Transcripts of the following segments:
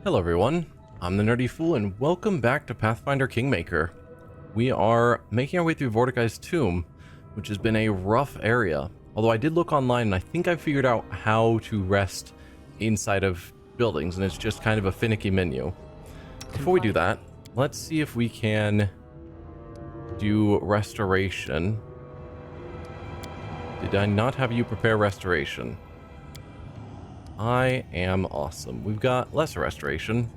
Hello everyone, I'm the Nerdy Fool and welcome back to Pathfinder Kingmaker. We are making our way through Vortigai's tomb, which has been a rough area. Although I did look online and I think I figured out how to rest inside of buildings, and it's just kind of a finicky menu. Before we do that, let's see if we can do restoration. Did I not have you prepare restoration? I am awesome. We've got lesser restoration.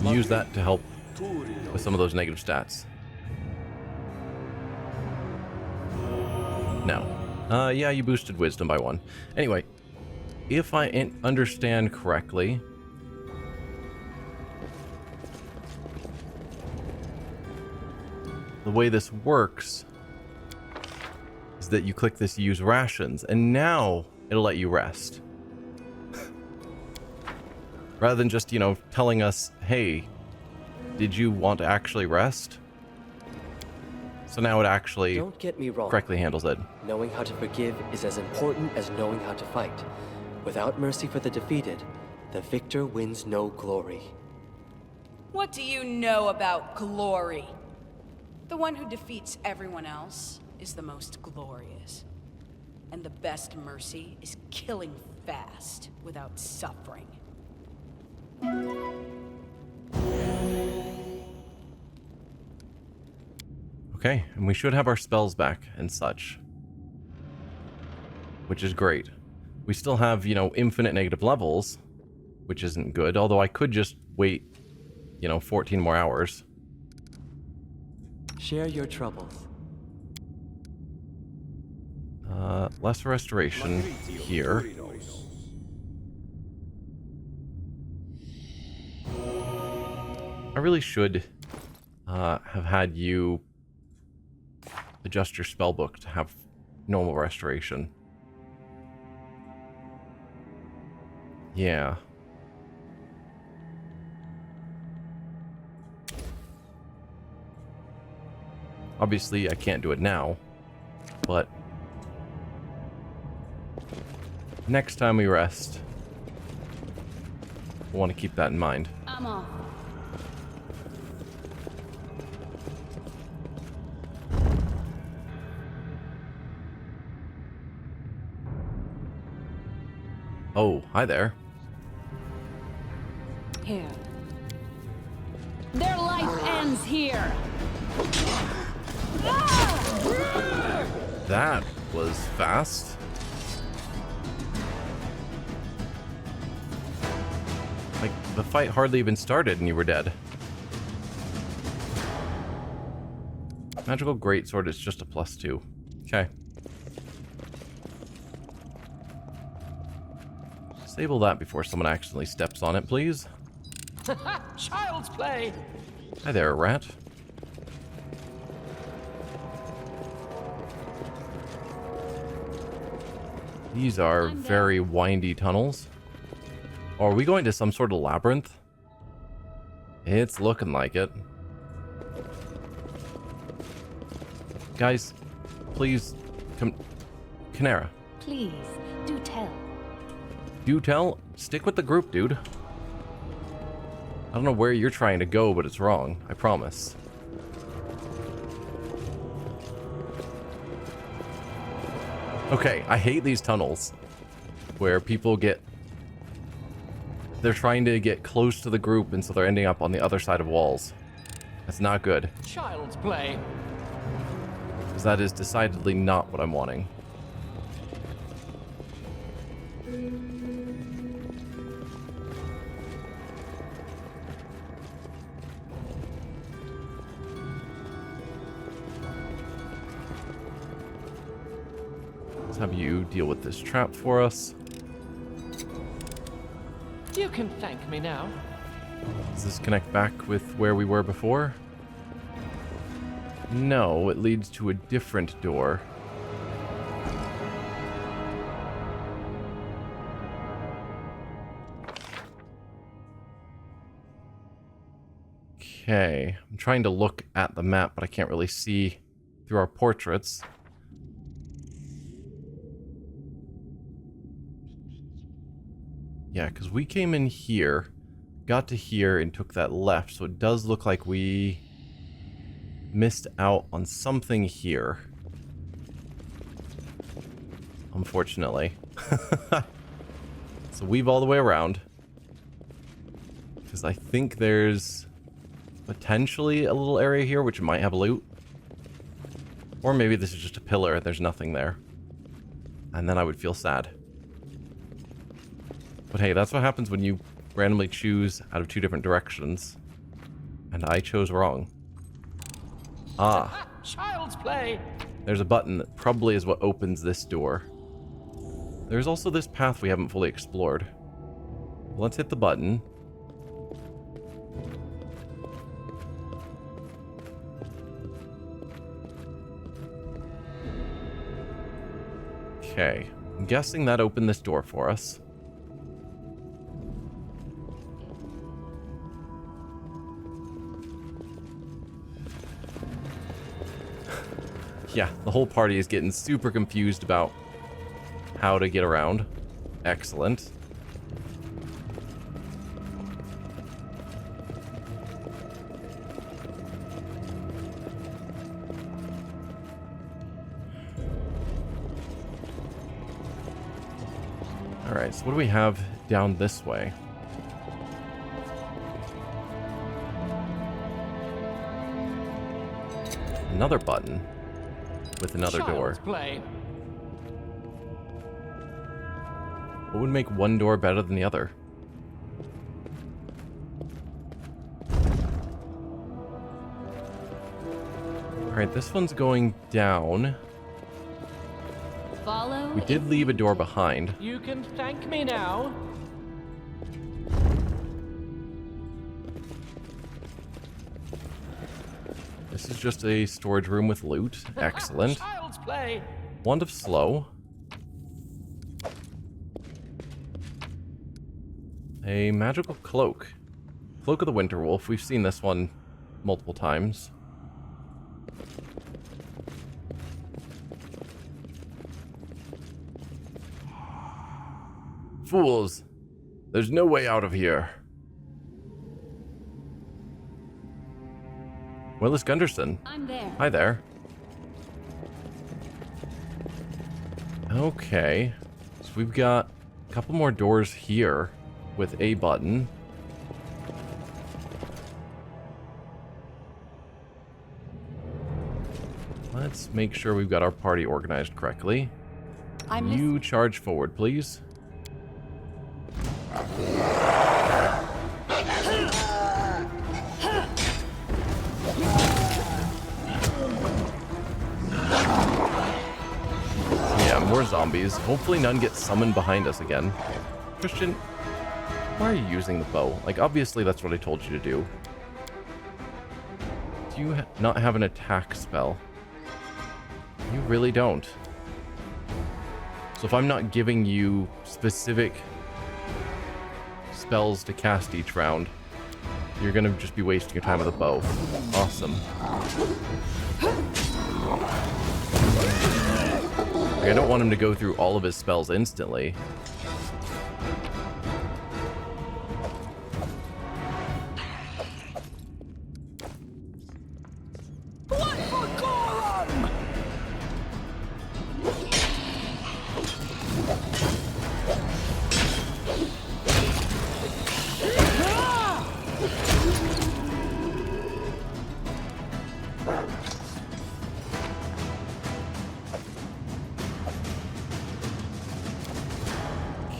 We'll use that to help with some of those negative stats. No. Yeah, you boosted wisdom by 1. Anyway, if I understand correctly, the way this works is that you click this use rations, and now it'll let you rest. Rather than just, telling us, hey, did you want to actually rest? So now it actually Don't get me wrong. correctly handles it. Knowing how to forgive is as important as knowing how to fight. Without mercy for the defeated, the victor wins no glory. What do you know about glory? The one who defeats everyone else is the most glorious. And the best mercy is killing fast without suffering. Okay, and we should have our spells back and such, which is great. We still have, infinite negative levels, which isn't good, although I could just wait, 14 more hours. Share your troubles. Lesser restoration here. I really should have had you adjust your spellbook to have normal restoration. Yeah. Obviously, I can't do it now, but next time we rest, I want to keep that in mind. I'm off. Oh, hi there. Here. Their life ends here. That was fast. Like, the fight hardly even started and you were dead. Magical Greatsword is just a +2. Okay. Disable that before someone accidentally steps on it, please. Child's play. Hi there, rat. These are very windy tunnels. Or are we going to some sort of labyrinth? It's looking like it. Guys, please come. Canara. Please, do tell. Do tell? Stick with the group, dude. I don't know where you're trying to go, but it's wrong. I promise. Okay, I hate these tunnels where people they're trying to get close to the group, and so they're ending up on the other side of walls. That's not good, Child's play. because that is decidedly not what I'm wanting. Let's have you deal with this trap for us. You can thank me now. Does this connect back with where we were before? No, it leads to a different door. Okay, I'm trying to look at the map, but I can't really see through our portraits. Yeah, because we came in here, got to here and took that left, so it does look like we missed out on something here. Unfortunately. So weave all the way around. Because I think there's potentially a little area here which might have loot. Or maybe this is just a pillar and there's nothing there. And then I would feel sad. But hey, that's what happens when you randomly choose out of two different directions. And I chose wrong. Ah. Child's play. There's a button that probably is what opens this door. There's also this path we haven't fully explored. Let's hit the button. Okay. I'm guessing that opened this door for us. Yeah, the whole party is getting super confused about how to get around. Excellent. Alright, so what do we have down this way? Another button with another door. Play. What would make one door better than the other? Alright, this one's going down. Follow. We did leave a door behind. You can thank me now. This is just a storage room with loot. Excellent. Child's play. Wand of Slow. A magical cloak. Cloak of the Winter Wolf. We've seen this one multiple times. Fools! There's no way out of here. Willas Gunderson. I'm there. Hi there. Okay. So we've got a couple more doors here with a button. Let's make sure we've got our party organized correctly. You charge forward, please. Yeah, more zombies. Hopefully none get summoned behind us again. Christian, why are you using the bow? Like, obviously that's what I told you to do. Do you not have an attack spell? You really don't. So if I'm not giving you specific spells to cast each round, you're gonna just be wasting your time with a bow. Awesome. Like, I don't want him to go through all of his spells instantly.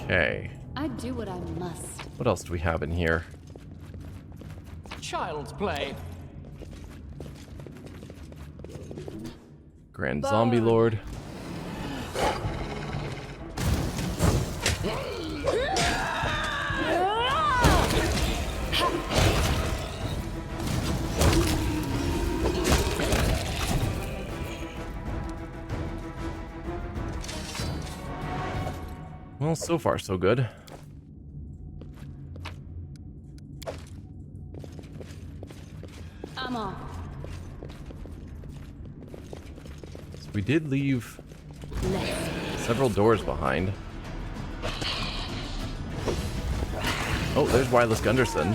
Okay. I do what I must. What else do we have in here? Child's play. Grand Zombie Lord. Well, so far so good. I'm off. So we did leave several doors behind. Oh, there's Willas Gunderson.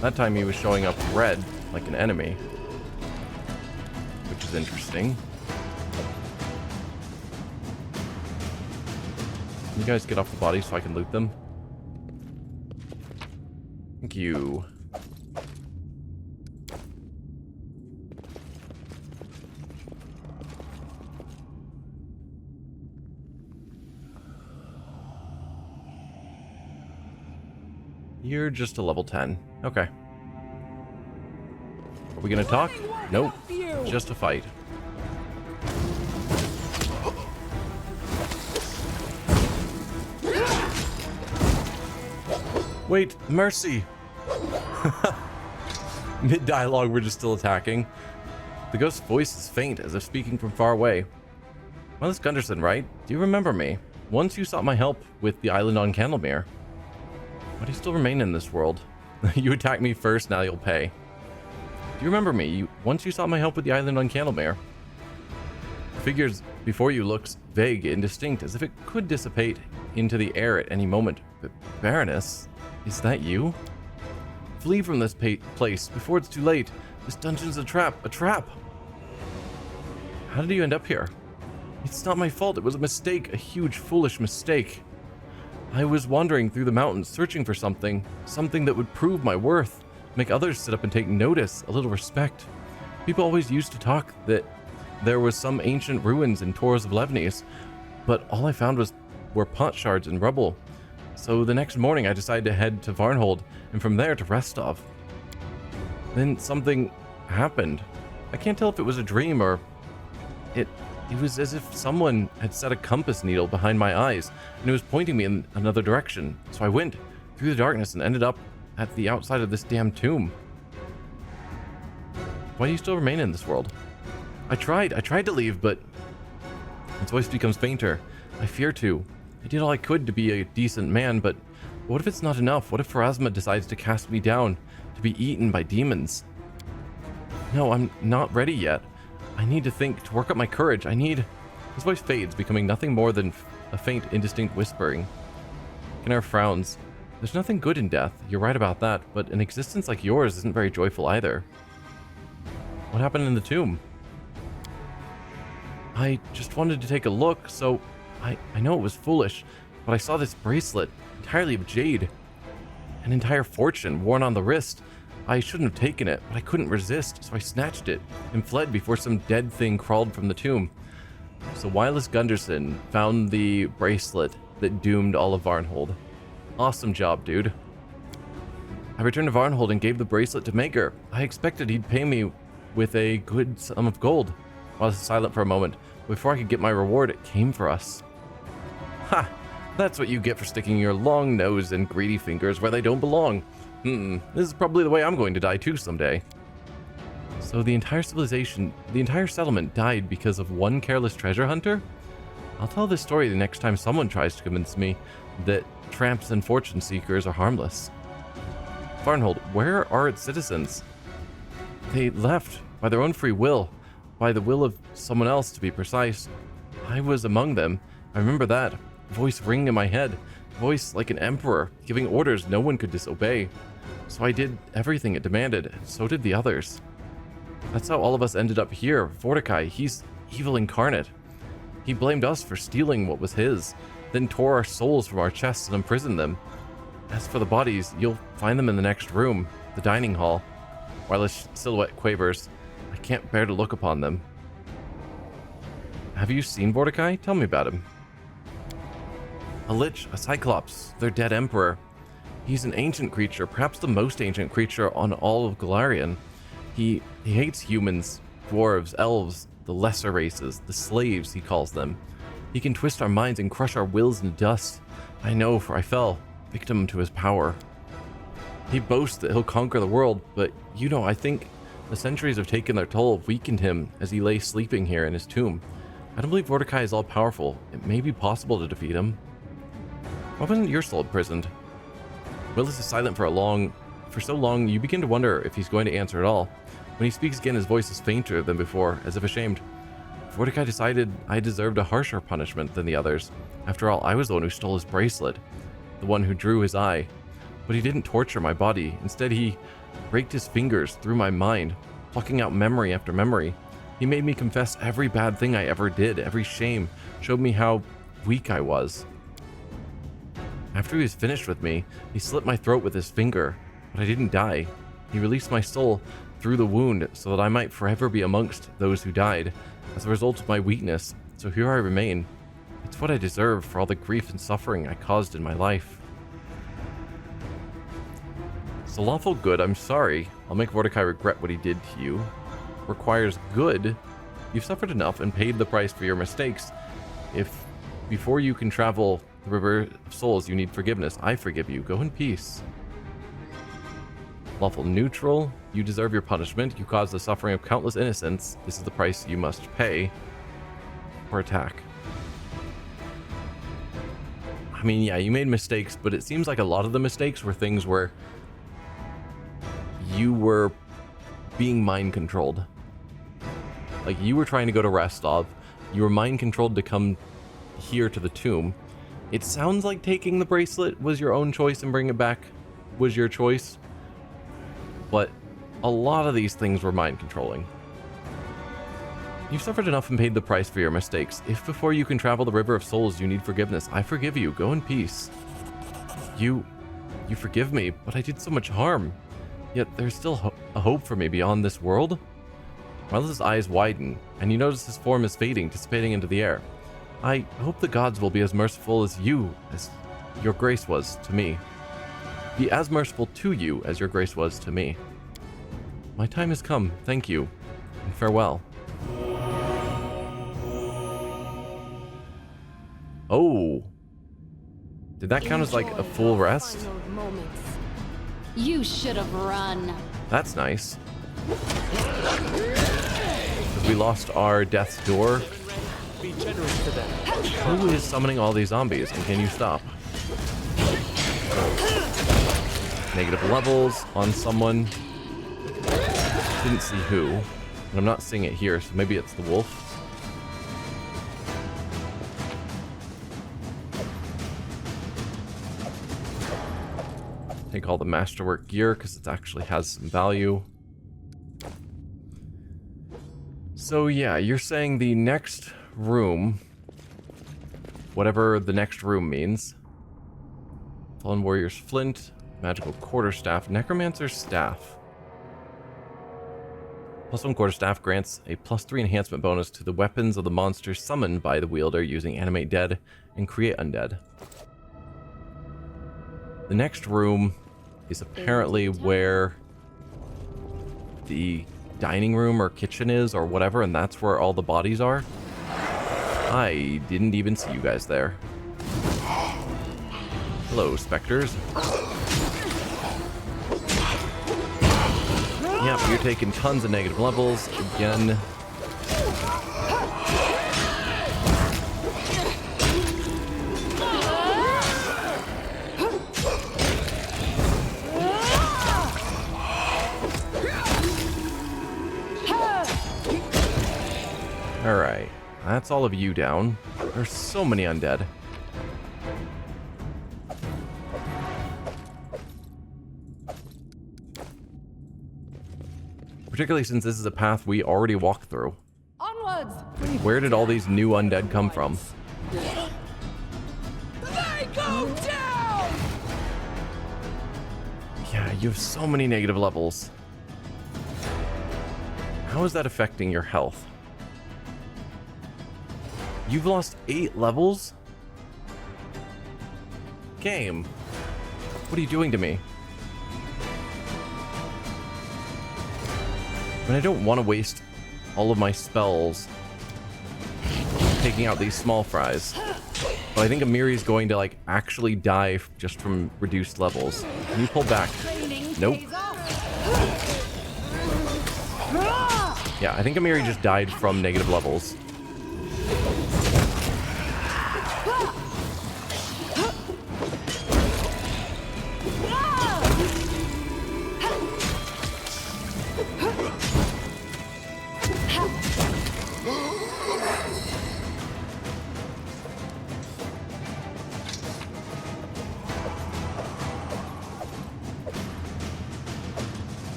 That time he was showing up red, like an enemy. Which is interesting. Can you guys get off the body so I can loot them? Thank you. You're just a level 10. Okay. Are we gonna talk? Nope. Just a fight. Wait, mercy! Mid-dialogue, we're just still attacking. The ghost's voice is faint, as if speaking from far away. Well, this Gunderson, right? Do you remember me? Once you sought my help with the island on Candlemere. Why do you still remain in this world? You attacked me first, now you'll pay. Do you remember me? Once you sought my help with the island on Candlemere. The figures before you looks vague, indistinct, as if it could dissipate into the air at any moment. But Baroness, is that you? Flee from this place before it's too late. This dungeon's a trap, a trap! How did you end up here? It's not my fault, it was a mistake, a huge, foolish mistake. I was wandering through the mountains, searching for something that would prove my worth, make others sit up and take notice, a little respect. People always used to talk that there was some ancient ruins in Torres of Levnes, but all I found were pot shards and rubble. So the next morning I decided to head to Varnhold, and from there to Restov. Then something happened. I can't tell if it was a dream or... It was as if someone had set a compass needle behind my eyes, and it was pointing me in another direction. So I went through the darkness and ended up at the outside of this damn tomb. Why do you still remain in this world? I tried to leave, but... Its voice becomes fainter. I fear to. I did all I could to be a decent man, but what if it's not enough? What if Pharasma decides to cast me down, to be eaten by demons? No, I'm not ready yet. I need to think, to work up my courage. His voice fades, becoming nothing more than a faint, indistinct whispering. Kinnair frowns. There's nothing good in death, you're right about that, but an existence like yours isn't very joyful either. What happened in the tomb? I just wanted to take a look, so I know it was foolish, but I saw this bracelet, entirely of jade. An entire fortune worn on the wrist. I shouldn't have taken it, but I couldn't resist, so I snatched it and fled before some dead thing crawled from the tomb. So Willas Gunderson found the bracelet that doomed all of Varnhold. Awesome job, dude. I returned to Varnhold and gave the bracelet to Maker. I expected he'd pay me with a good sum of gold. I was silent for a moment. Before I could get my reward, it came for us. Ha! That's what you get for sticking your long nose and greedy fingers where they don't belong. This is probably the way I'm going to die too someday. So the entire civilization, the entire settlement died because of one careless treasure hunter? I'll tell this story the next time someone tries to convince me that tramps and fortune seekers are harmless. Varnhold, where are its citizens? They left by their own free will, by the will of someone else to be precise. I was among them. I remember that. Voice ringing in my head. Voice like an emperor, giving orders no one could disobey. So I did everything it demanded, and so did the others. That's how all of us ended up here. Vorticai, he's evil incarnate. He blamed us for stealing what was his, then tore our souls from our chests and imprisoned them. As for the bodies, you'll find them in the next room, the dining hall. Wireless silhouette quavers. I can't bear to look upon them. Have you seen Vorticai? Tell me about him. A lich, a cyclops, their dead emperor. He's an ancient creature, perhaps the most ancient creature on all of Golarion. He hates humans, dwarves, elves, the lesser races, the slaves, he calls them. He can twist our minds and crush our wills into dust. I know, for I fell victim to his power. He boasts that he'll conquer the world, but I think the centuries have taken their toll, weakened him as he lay sleeping here in his tomb. I don't believe Vorticai is all powerful. It may be possible to defeat him. Why wasn't your soul imprisoned? Willas is silent for so long you begin to wonder if he's going to answer at all. When he speaks again, his voice is fainter than before, as if ashamed. Mordecai decided I deserved a harsher punishment than the others. After all, I was the one who stole his bracelet, the one who drew his eye. But he didn't torture my body. Instead, he raked his fingers through my mind, plucking out memory after memory. He made me confess every bad thing I ever did, every shame, showed me how weak I was. After he was finished with me, he slit my throat with his finger, but I didn't die. He released my soul through the wound so that I might forever be amongst those who died as a result of my weakness. So here I remain. It's what I deserve for all the grief and suffering I caused in my life. So lawful good, I'm sorry. I'll make Mordecai regret what he did to you. Requires good. You've suffered enough and paid the price for your mistakes. If before you can travel the river of souls you need forgiveness, I forgive you. Go in peace. Lawful neutral, you deserve your punishment. You caused the suffering of countless innocents. This is the price you must pay. Or attack. I mean, yeah, you made mistakes, but it seems like a lot of the mistakes were things where you were being mind controlled. Like, you were trying to go to Rostov. You were mind controlled to come here to the tomb. It sounds like taking the bracelet was your own choice and bringing it back was your choice. But a lot of these things were mind controlling. You've suffered enough and paid the price for your mistakes. If before you can travel the river of souls you need forgiveness, I forgive you. Go in peace. You forgive me, but I did so much harm. Yet there's still a hope for me beyond this world. Willas' eyes widen, and you notice his form is fading, dissipating into the air. I hope the gods will be as merciful as your grace was to me. Be as merciful to you as your grace was to me. My time has come, thank you, and farewell. Oh. Did that count as like a full rest? You should have run. That's nice. We lost our death's door. Be generous to them. Who is summoning all these zombies, and can you stop? Negative levels on someone. Didn't see who, and I'm not seeing it here, so maybe it's the wolf. Take all the masterwork gear because it actually has some value. So yeah, you're saying the next room, whatever the next room means. Fallen Warrior's Flint, Magical Quarterstaff, Necromancer's Staff. +1 Quarterstaff grants a +3 enhancement bonus to the weapons of the monsters summoned by the wielder using Animate Dead and Create Undead. The next room is apparently where the dining room or kitchen is or whatever, and that's where all the bodies are. I didn't even see you guys there. Hello, specters. Yep, you're taking tons of negative levels again. Alright, that's all of you down. There's so many undead. Particularly since this is a path we already walked through. Onwards! Where did all these new undead come from? They go down! Yeah, you have so many negative levels. How is that affecting your health? You've lost 8 levels? Game. What are you doing to me? I mean, I don't want to waste all of my spells taking out these small fries. But I think Amiri's going to, like, actually die just from reduced levels. Can you pull back? Nope. Yeah, I think Amiri just died from negative levels.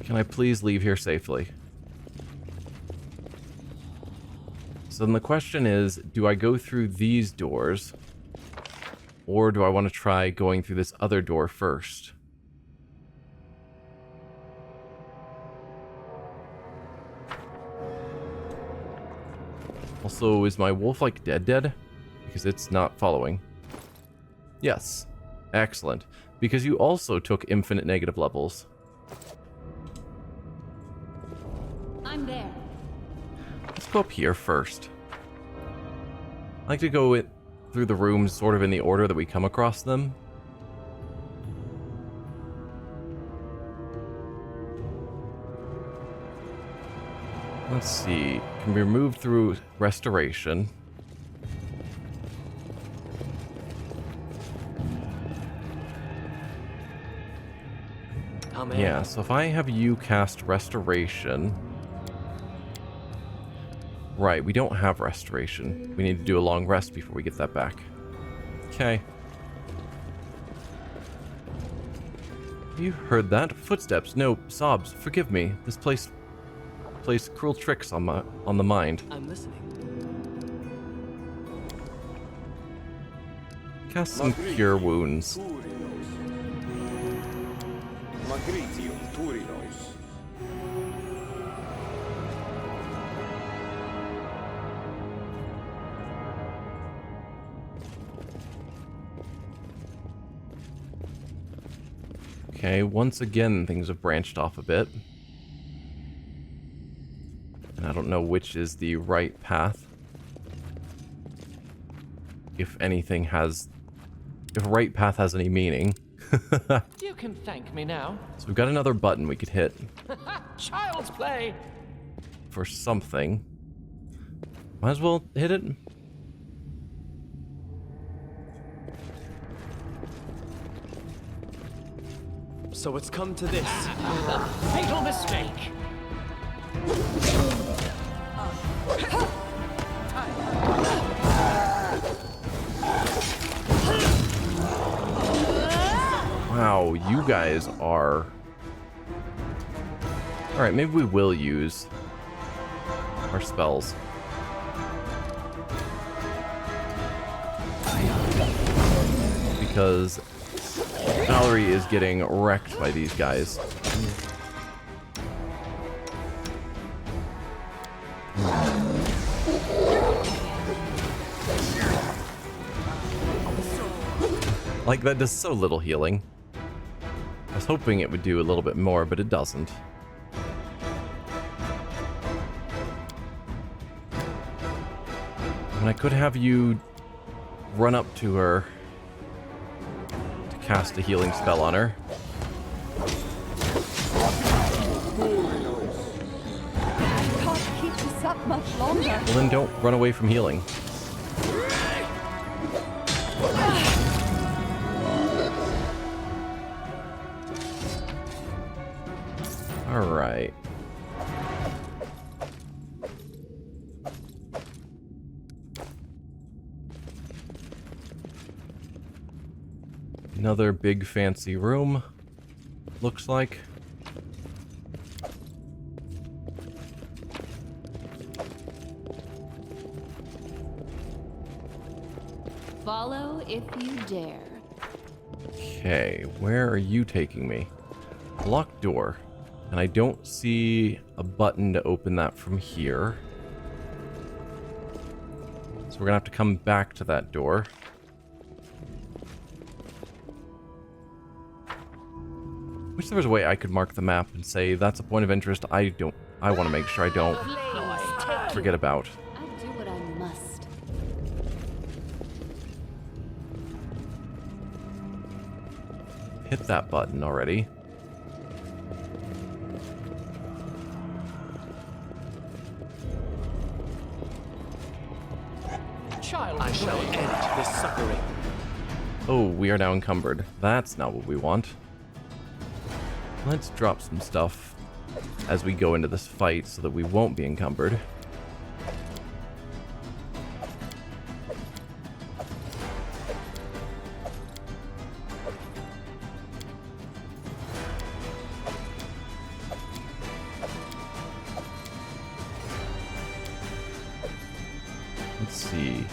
Can I please leave here safely? So then the question is, do I go through these doors? Or do I want to try going through this other door first? Also, is my wolf like dead? Because it's not following. Yes. Excellent. Because you also took infinite negative levels. I'm there. Let's go up here first. I like to go through the rooms sort of in the order that we come across them. Let's see. Can be removed through restoration. Yeah, so if I have you cast restoration... Right, we don't have restoration. We need to do a long rest before we get that back. Okay. You heard that? Footsteps. No, sobs. Forgive me. This place plays cruel tricks on the mind. I'm listening. Cast some cure wounds. Okay, once again, things have branched off a bit. And I don't know which is the right path. If anything has... If right path has any meaning. You can thank me now. So we've got another button we could hit. Child's play. For something. Might as well hit it. So it's come to this. Fatal mistake. Wow, you guys are... Alright, maybe we will use our spells. Because Valerie is getting wrecked by these guys. Like, that does so little healing. I was hoping it would do a little bit more, but it doesn't. And I could have you run up to her to cast a healing spell on her. I can't keep this up much longer. Well, then don't run away from healing. Alright. Another big fancy room, looks like. Follow if you dare. Okay, where are you taking me? Locked door. And I don't see a button to open that from here. So we're gonna have to come back to that door. Wish there was a way I could mark the map and say that's a point of interest I want to make sure I don't forget about. I do what I must. Hit that button already. I shall end this suffering. Oh, we are now encumbered. That's not what we want. Let's drop some stuff as we go into this fight so that we won't be encumbered. see.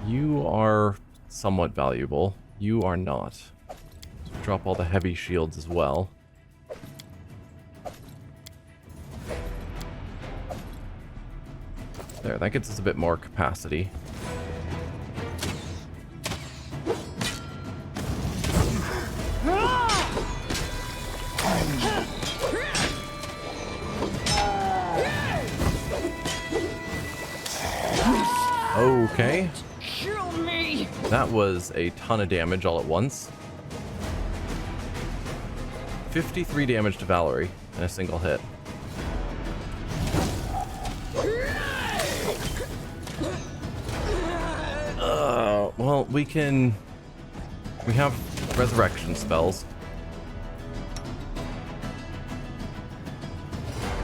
You are somewhat valuable. You are not. So drop all the heavy shields as well. There, that gets us a bit more capacity. Okay. Kill me! That was a ton of damage all at once. 53 damage to Valerie in a single hit. Well, we have resurrection spells.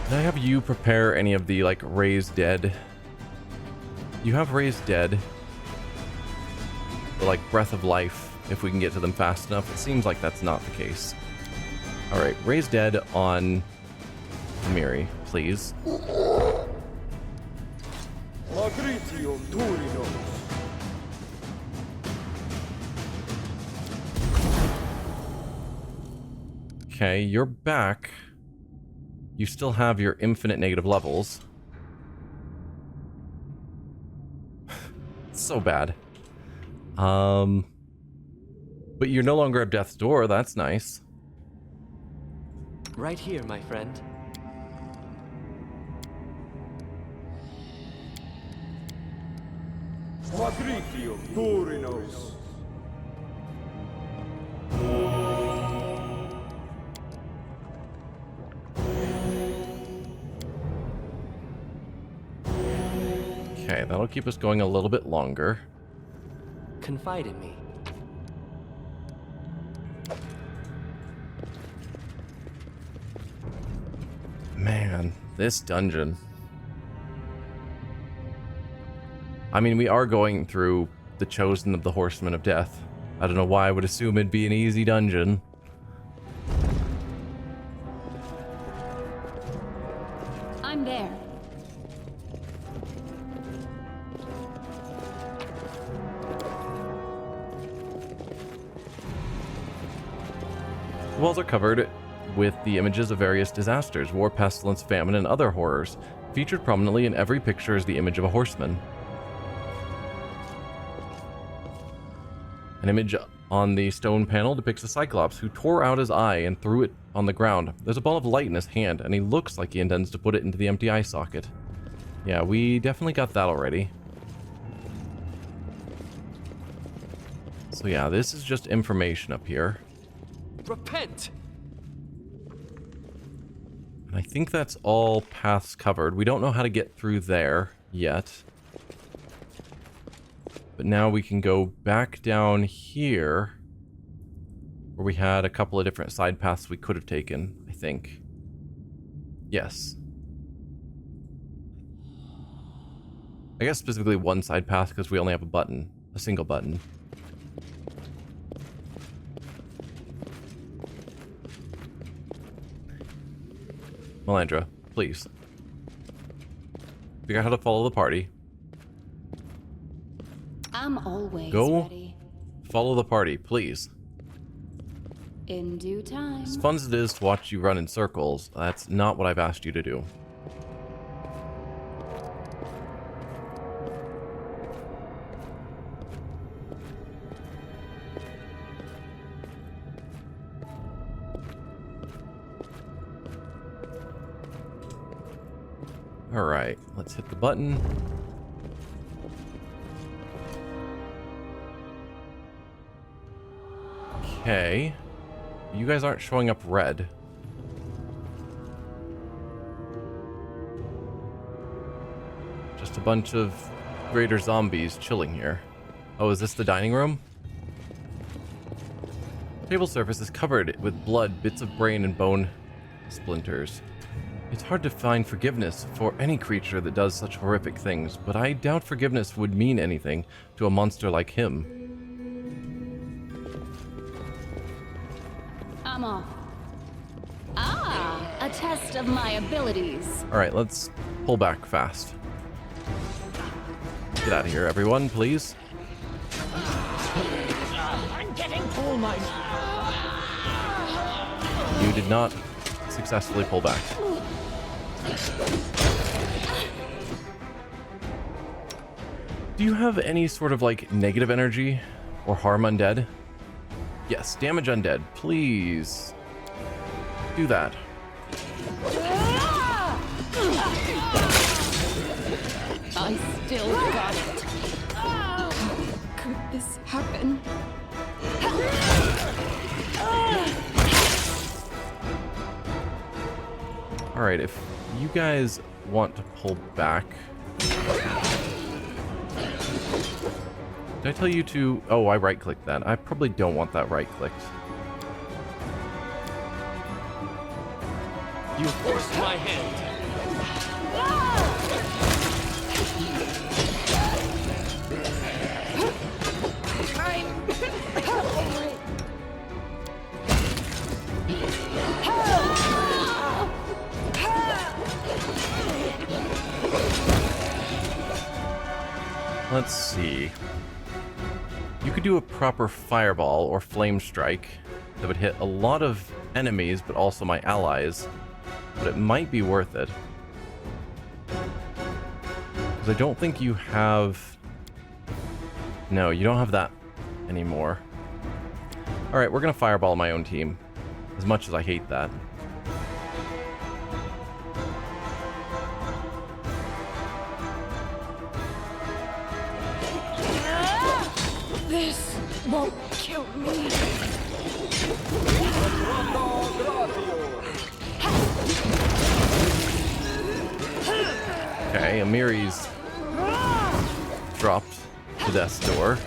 Can I have you prepare any of the, like, raised dead? You have raised dead. Or, like, breath of life, if we can get to them fast enough. It seems like that's not the case. Alright, raised dead on Miri, please. Okay, you're back. You still have your infinite negative levels. So bad. But you're no longer at death's door. That's nice. Right here, my friend. Okay, that'll keep us going a little bit longer. Confide in me. Man, this dungeon. I mean, we are going through the Chosen of the Horsemen of Death. I don't know why I would assume it'd be an easy dungeon. I'm there. The walls are covered with the images of various disasters, war, pestilence, famine, and other horrors. Featured prominently in every picture is the image of a horseman. An image on the stone panel depicts a Cyclops who tore out his eye and threw it on the ground. There's a ball of light in his hand, and he looks like he intends to put it into the empty eye socket. Yeah, we definitely got that already. So yeah, this is just information up here. Repent! And I think that's all paths covered. We don't know how to get through there yet. But now we can go back down here, where we had a couple of different side paths we could have taken, I think. Yes. I guess specifically one side path because we only have a single button. Melandra, please. Figure out how to follow the party. I'm always Go. ready. Follow the party, please. In due time. As fun as it is to watch you run in circles, that's not what I've asked you to do. Alright, let's hit the button. Okay. You guys aren't showing up red. Just a bunch of greater zombies chilling here. Oh, is this the dining room? Table surface is covered with blood, bits of brain, and bone splinters. It's hard to find forgiveness for any creature that does such horrific things, but I doubt forgiveness would mean anything to a monster like him. I'm off. Ah, a test of my abilities. Alright, let's pull back fast. Get out of here, everyone, please. I'm getting all my... You did not successfully pull back. Do you have any sort of like negative energy or harm undead? Yes, damage undead. Please do that. I still got it. How could this happen? Alright, if you guys want to pull back... Did I tell you to... Oh, I right-clicked that. I probably don't want that right-clicked. You forced my hand. Let's see. You could do a proper fireball or flame strike that would hit a lot of enemies, but also my allies. But it might be worth it. Because I don't think you have... No, you don't have that anymore. Alright, we're gonna fireball my own team. As much as I hate that. This won't kill me. Okay, Amiri's dropped to death's door.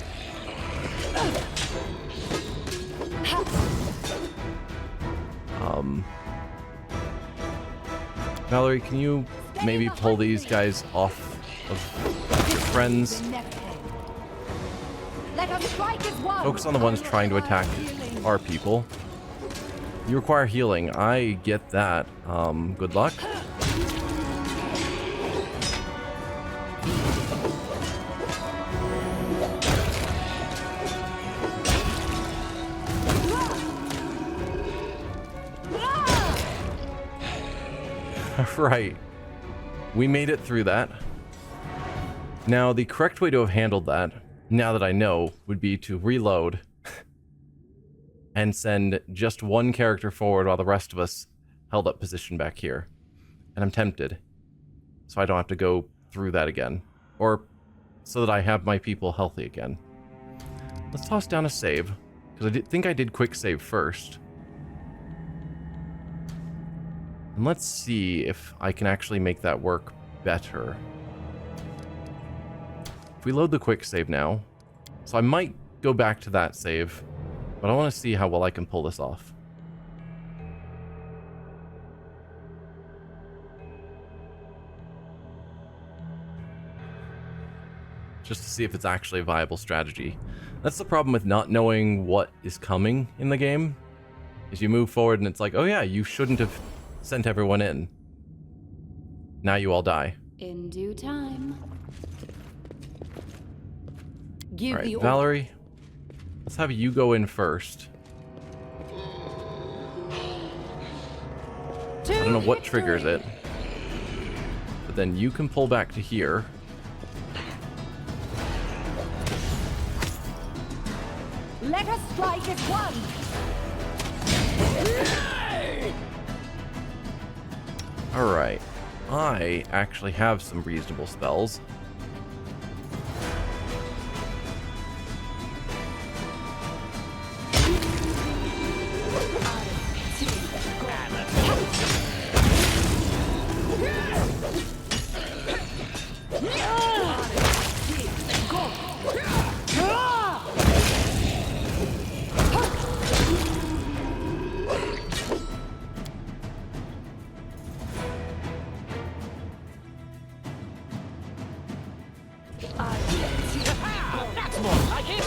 Valerie, can you maybe pull these guys off of your friends? Let us strike as one. Focus on the ones trying to attack our people. You require healing. I get that. Good luck. Right. We made it through that. Now, the correct way to have handled that, now that I know, would be to reload and send just one character forward while the rest of us held up position back here. And I'm tempted, so I don't have to go through that again. Or so that I have my people healthy again. Let's toss down a save, because I think I did quick save first. And let's see if I can actually make that work better. If we load the quick save now, so I might go back to that save, but I want to see how well I can pull this off. Just to see if it's actually a viable strategy. That's the problem with not knowing what is coming in the game, is you move forward and it's like, oh yeah, you shouldn't have sent everyone in. Now you all die. In due time. Give All the right, Valerie, let's have you go in first. I don't know what triggers it, but then you can pull back to here. Let us strike as one. Alright, I actually have some reasonable spells. That's more like it.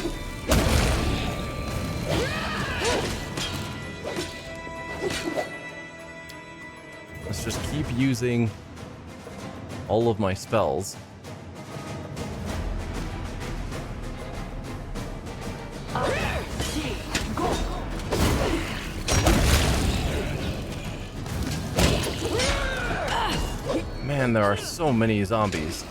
Let's just keep using all of my spells. Man, there are so many zombies.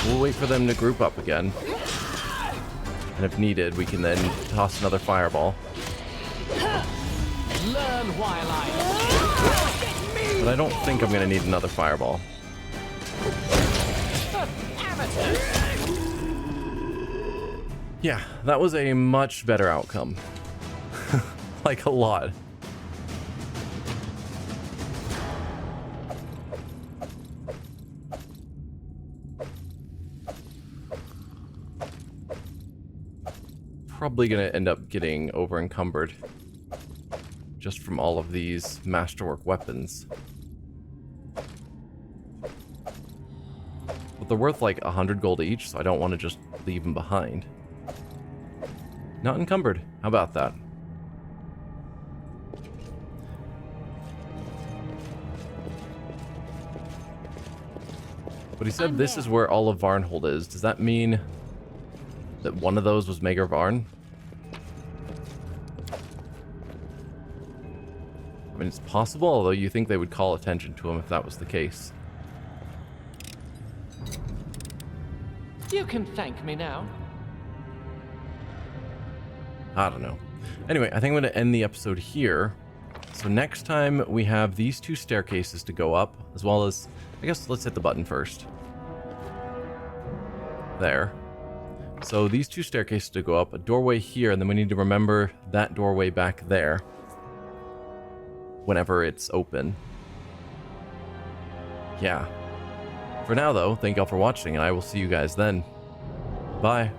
We'll wait for them to group up again. And if needed, we can then toss another fireball. Learn while I But I don't think I'm going to need another fireball. Yeah, that was a much better outcome. Like a lot. Probably gonna end up getting over encumbered just from all of these masterwork weapons. But they're worth like 100 gold each, so I don't want to just leave them behind. Not encumbered. How about that? But he said this is where all of Varnhold is. Does that mean that one of those was Maegor Varn? I mean, it's possible, although you think they would call attention to him if that was the case. You can thank me now. I don't know. Anyway, I think I'm going to end the episode here. So next time we have these two staircases to go up, as well as, I guess let's hit the button first. There. So these two staircases to go up, a doorway here, and then we need to remember that doorway back there whenever it's open. Yeah. For now, though, thank y'all for watching, and I will see you guys then. Bye.